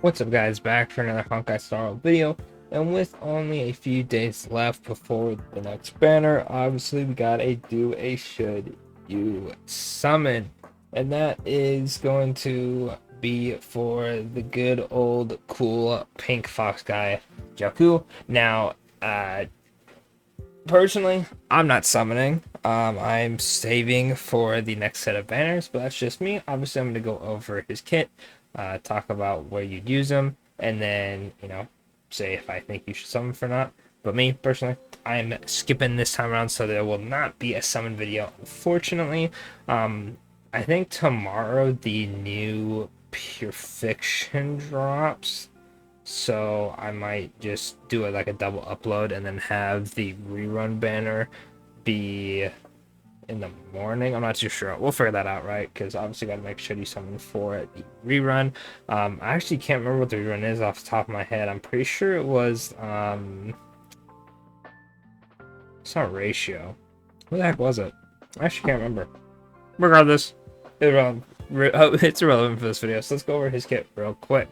What's up guys, back for another Honkai Star video, and with only a few days left before the next banner, obviously we got a do a should you summon, and that is going to be for the good old cool pink fox guy, Jiaoqiu. Now, personally, I'm not summoning. I'm saving for the next set of banners, but that's just me. Obviously, I'm going to go over his kit, talk about where you'd use them, and then, say if I think you should summon for not. But me, personally, I'm skipping this time around, so there will not be a summon video, unfortunately. I think tomorrow the new Pure Fiction drops. So I might just do it like a double upload and then have the rerun banner be in the morning. I'm not too sure. We'll figure that out, right? Because obviously got to make sure you summon for the rerun. I actually can't remember what the rerun is off the top of my head. I'm pretty sure it was it's not ratio. What the heck was it? I actually can't remember. Regardless, it's irrelevant for this video. So let's go over his kit real quick.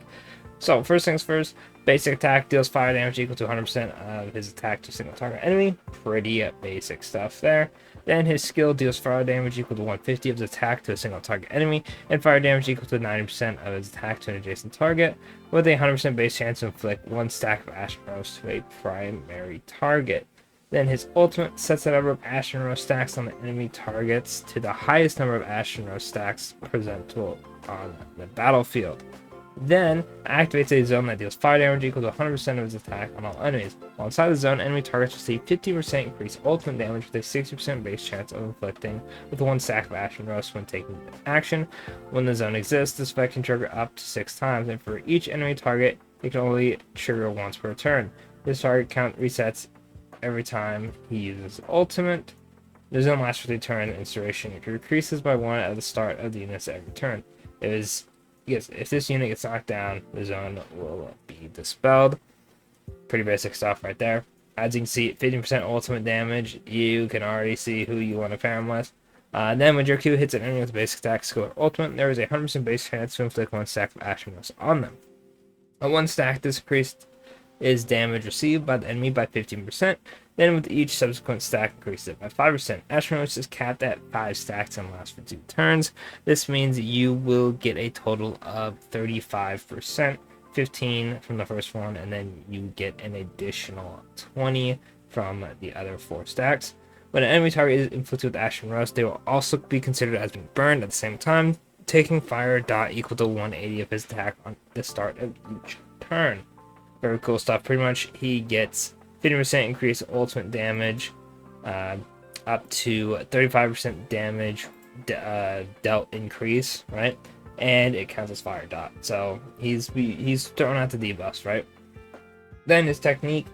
So first things first, basic attack deals fire damage equal to 100% of his attack to a single target enemy. Pretty basic stuff there. Then his skill deals fire damage equal to 150 of his attack to a single target enemy, and fire damage equal to 90% of his attack to an adjacent target, with a 100% base chance to inflict one stack of Ashen Rose to a primary target. Then his ultimate sets the number of Ashen Rose stacks on the enemy targets to the highest number of Ashen Rose stacks presentable on the battlefield. Then activates a zone that deals fire damage equal to 100% of his attack on all enemies. While inside the zone, enemy targets receive 15% increased ultimate damage with a 60% base chance of inflicting with one stack of Ashen Rose when taking action. When the zone exists, this effect can trigger up to 6 times, and for each enemy target, it can only trigger once per turn. This target count resets every time he uses ultimate. The zone lasts for the turn. Its duration increases by 1 at the start of the unit's every turn. Yes, if this unit gets knocked down, the zone will be dispelled. Pretty basic stuff right there. As you can see, 15% ultimate damage. You can already see who you want to pair him with. Then when Jiaoqiu hits an enemy with a basic attack, skill, or ultimate, there is a 100% base chance to inflict one stack of Ashen Rose on them. At one stack, this increased is damage received by the enemy by 15%. Then with each subsequent stack, increases it by 5%. Ashen Rose is capped at 5 stacks and lasts for 2 turns. This means you will get a total of 35%, 15 from the first one, and then you get an additional 20 from the other 4 stacks. When an enemy target is inflicted with Ashen Rose, they will also be considered as being burned at the same time, taking fire dot equal to 180 of his attack on the start of each turn. Very cool stuff. Pretty much he gets 50% increased ultimate damage, up to 35% damage dealt increase, right? And it counts as fire dot. So he's throwing out the debuffs, right? Then his technique.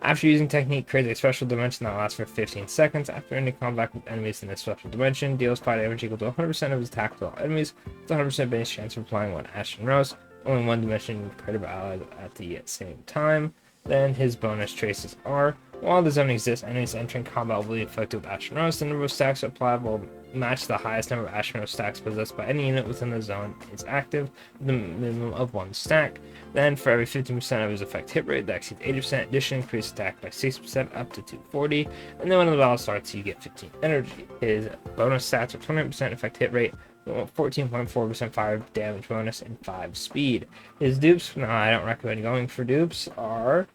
After using technique, creates a special dimension that lasts for 15 seconds. After ending combat with enemies in this special dimension, deals fire damage equal to 100% of his attack to all enemies, with 100% base chance of applying one Ashen Rose. Only one dimension critical allies at the same time. Then his bonus traces are: while the zone exists, enemies entering combat will be affected with Ashen Rose. The number of stacks applied will match the highest number of Ashen Rose stacks possessed by any unit within the zone is active, with a minimum of 1 stack. Then for every 15% of his effect hit rate that exceeds 80%, addition increase attack by 6% up to 240. And then when the battle starts, you get 15 energy. His bonus stats are 20% effect hit rate, 14.4% fire damage bonus, and 5 speed. His dupes, no, I don't recommend going for dupes, are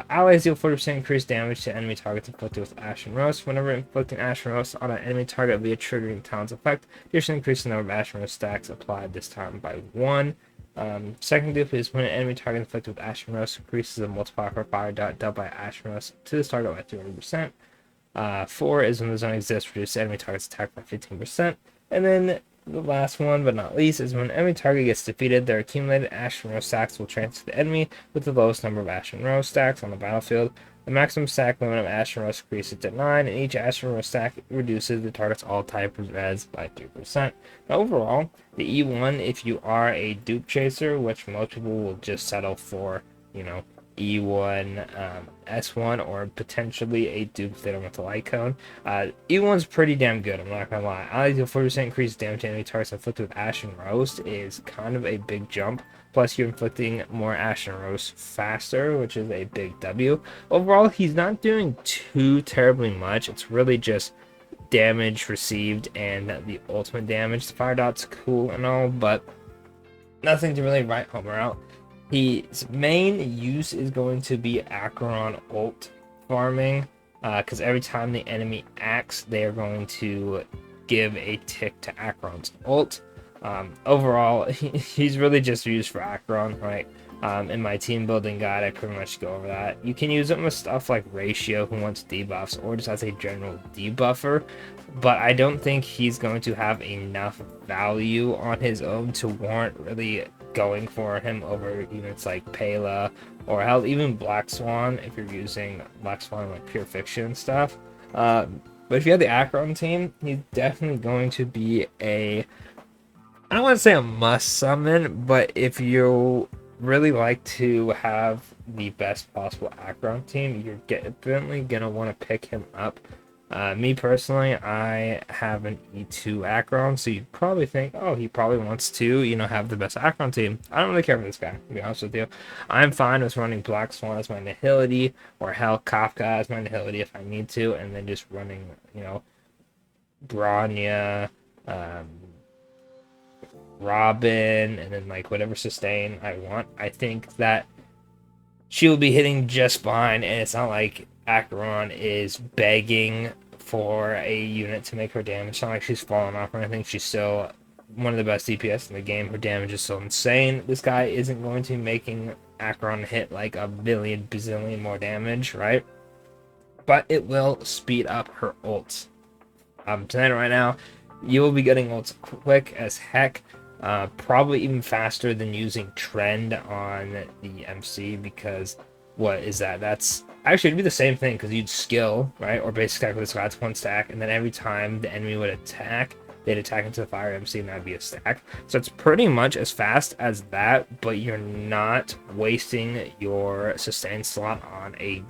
allies deal 40% increased damage to enemy targets inflicted with Ashen Rose. Whenever inflicting Ashen Rose on an enemy target via triggering talent's effect, additionally increase the number of Ashen Rose stacks applied this time by 1. Second dupe is when an enemy target inflicted with Ashen Rose increases the multiplier for fire dot dealt by Ashen Rose to this target by 300%. 4 is when the zone exists, reduce enemy target's attack by 15%. And then the last one, but not least, is when enemy target gets defeated, their accumulated Ashen Rose stacks will transfer to the enemy with the lowest number of Ashen Rose stacks on the battlefield. The maximum stack limit of Ashen Rose increases to 9, and each Ashen Rose stack reduces the target's all-type res by 3%. Now overall, the E1, if you are a dupe chaser, which most people will just settle for, E1, S1, or potentially a dupe if they don't want the light cone. E1's pretty damn good, I'm not gonna lie. I like the 40% increased damage to enemy targets inflicted with Ashen Roast is kind of a big jump Plus, you're inflicting more Ash and Rose faster, which is a big W. Overall, he's not doing too terribly much. It's really just damage received and the ultimate damage. The fire dot's cool and all, but nothing to really write home out. His main use is going to be Acheron ult farming, because every time the enemy acts, they are going to give a tick to Acheron's ult. Overall, he's really just used for Acheron, right? In my team building guide, I pretty much go over that. You can use him with stuff like Ratio, who wants debuffs, or just as a general debuffer, but I don't think he's going to have enough value on his own to warrant really going for him over units like Pela, or hell, even Black Swan, if you're using Black Swan like Pure Fiction and stuff. But if you have the Acheron team, he's definitely going to be a, I don't want to say a must summon, but if you really like to have the best possible Acheron team, you're definitely gonna want to pick him up. Me personally, I have an E2 Acheron, so you'd probably think, oh, he probably wants to, have the best Acheron team. I don't really care for this guy, to be honest with you. I'm fine with running Black Swan as my Nihility, or hell, Kafka as my Nihility if I need to, and then just running, Bronya, Robin, and then like whatever sustain I want. I think that she will be hitting just fine, and it's not like Acheron is begging for a unit to make her damage. It's not like she's falling off or anything. She's still one of the best DPS in the game. Her damage is so insane. This guy isn't going to be making Acheron hit like a billion bazillion more damage, right? But it will speed up her ults. Tonight right now, you will be getting ults quick as heck. Probably even faster than using Trend on the MC, because what is that? That's actually, it'd be the same thing, because you'd skill, right? Or basically this guy's one stack, and then every time the enemy would attack, they'd attack into the fire MC, and that'd be a stack. So it's pretty much as fast as that, but you're not wasting your sustain slot on a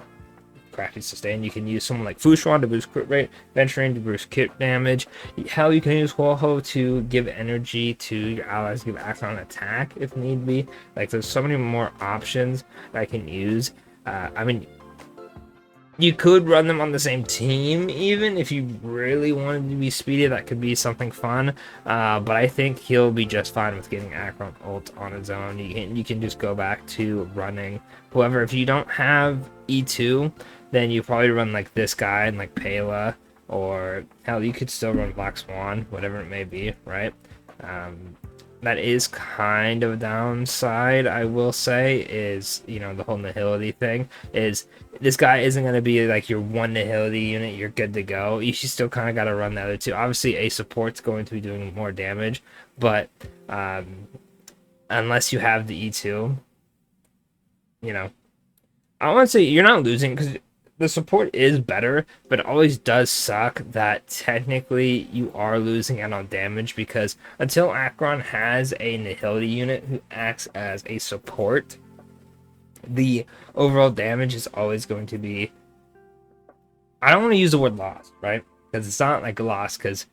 crappy sustain. You can use someone like Fushuan to boost crit rate, Venturing to boost kit damage. Hell, you can use Huoho to give energy to your allies, give Acheron attack if need be. Like, there's so many more options that I can use. I mean, you could run them on the same team, even if you really wanted to be speedy. That could be something fun. But I think he'll be just fine with getting Acheron ult on his own. You can just go back to running whoever. If you don't have E2, then you probably run like this guy and like Pela, or hell, you could still run Black Swan, whatever it may be, right? That is kind of a downside, I will say, is, the whole Nihility thing, is this guy isn't going to be like your one Nihility unit, you're good to go. You still kind of got to run the other two. Obviously, a support's going to be doing more damage, but unless you have the E2, I want to say you're not losing, because the support is better, but it always does suck that technically you are losing out on damage, because until Acheron has a Nihility unit who acts as a support, the overall damage is always going to be, I don't want to use the word lost, right? Because it's not like a loss, because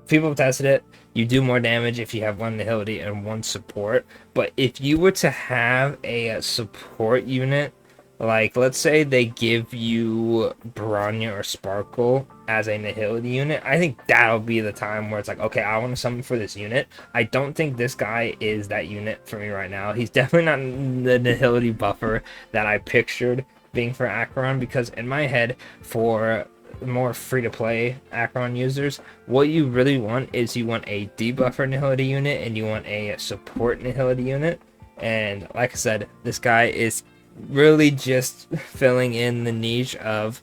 people have tested it. You do more damage if you have one Nihility and one support, but if you were to have a support unit, like, let's say they give you Bronya or Sparkle as a Nihility unit, I think that'll be the time where it's like, okay, I want to summon for this unit. I don't think this guy is that unit for me right now. He's definitely not the Nihility buffer that I pictured being for Acheron, because in my head, for more free-to-play Acheron users, what you really want is you want a debuffer Nihility unit and you want a support Nihility unit. And like I said, this guy is really just filling in the niche of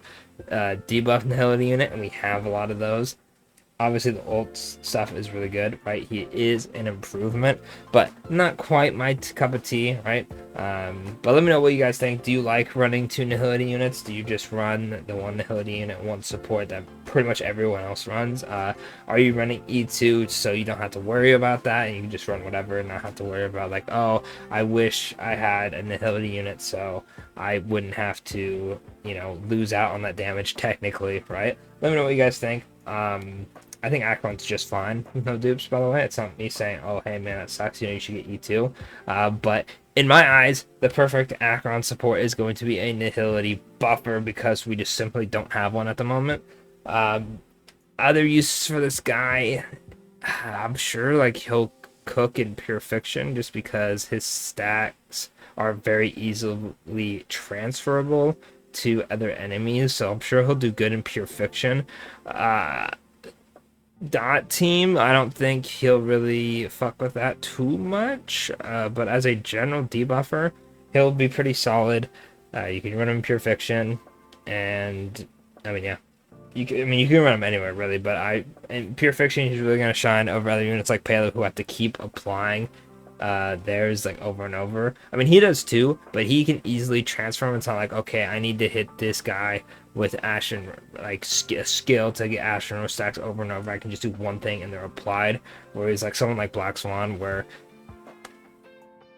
debuff Nihility unit, and we have a lot of those. Obviously, the ult stuff is really good, right? He is an improvement, but not quite my cup of tea, right? But let me know what you guys think. Do you like running two Nihility units? Do you just run the one Nihility unit, one support that pretty much everyone else runs? Are you running E2 so you don't have to worry about that, and you can just run whatever and not have to worry about, like, oh, I wish I had a Nihility unit so I wouldn't have to, lose out on that damage technically, right? Let me know what you guys think. I think Acheron's just fine with no dupes, by the way. It's not me saying, oh, hey, man, that sucks. You know, you should get E2. But in my eyes, the perfect Acheron support is going to be a Nihility buffer because we just simply don't have one at the moment. Other uses for this guy, I'm sure, like, he'll cook in Pure Fiction just because his stacks are very easily transferable to other enemies, so I'm sure he'll do good in Pure Fiction. Dot team, I don't think he'll really fuck with that too much, but as a general debuffer, he'll be pretty solid. You can run him in Pure Fiction, and I mean, yeah, you can run him anywhere really, but in Pure Fiction he's really gonna shine over other units like Pele who have to keep applying theirs like over and over. I mean, he does too, but he can easily transform. It's not like, okay, I need to hit this guy with Ashen, like skill to get Ashen stacks over and over. I can just do one thing and they're applied. Whereas like someone like Black Swan, where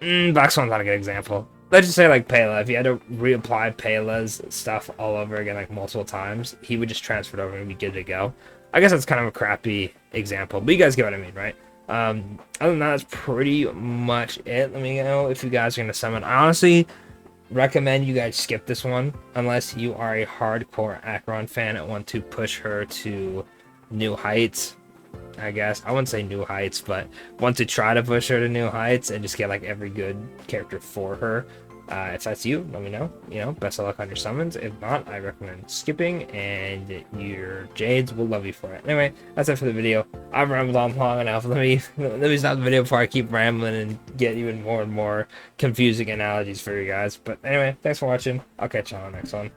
Black Swan's not a good example. Let's just say like Pela, if you had to reapply Pela's stuff all over again like multiple times, he would just transfer it over and be good to go. I guess that's kind of a crappy example, but you guys get what I mean, right? Other than that, that's pretty much it. Let me know if you guys are going to summon. I honestly recommend you guys skip this one unless you are a hardcore Acheron fan and want to push her to new heights. I guess I wouldn't say new heights, but want to try to push her to new heights and just get like every good character for her. If that's you, let me know. You know, best of luck on your summons. If not, I recommend skipping, and your Jades will love you for it. Anyway, that's it for the video. I've rambled on long enough. Let me stop the video before I keep rambling and get even more and more confusing analogies for you guys. But anyway, thanks for watching. I'll catch you on the next one.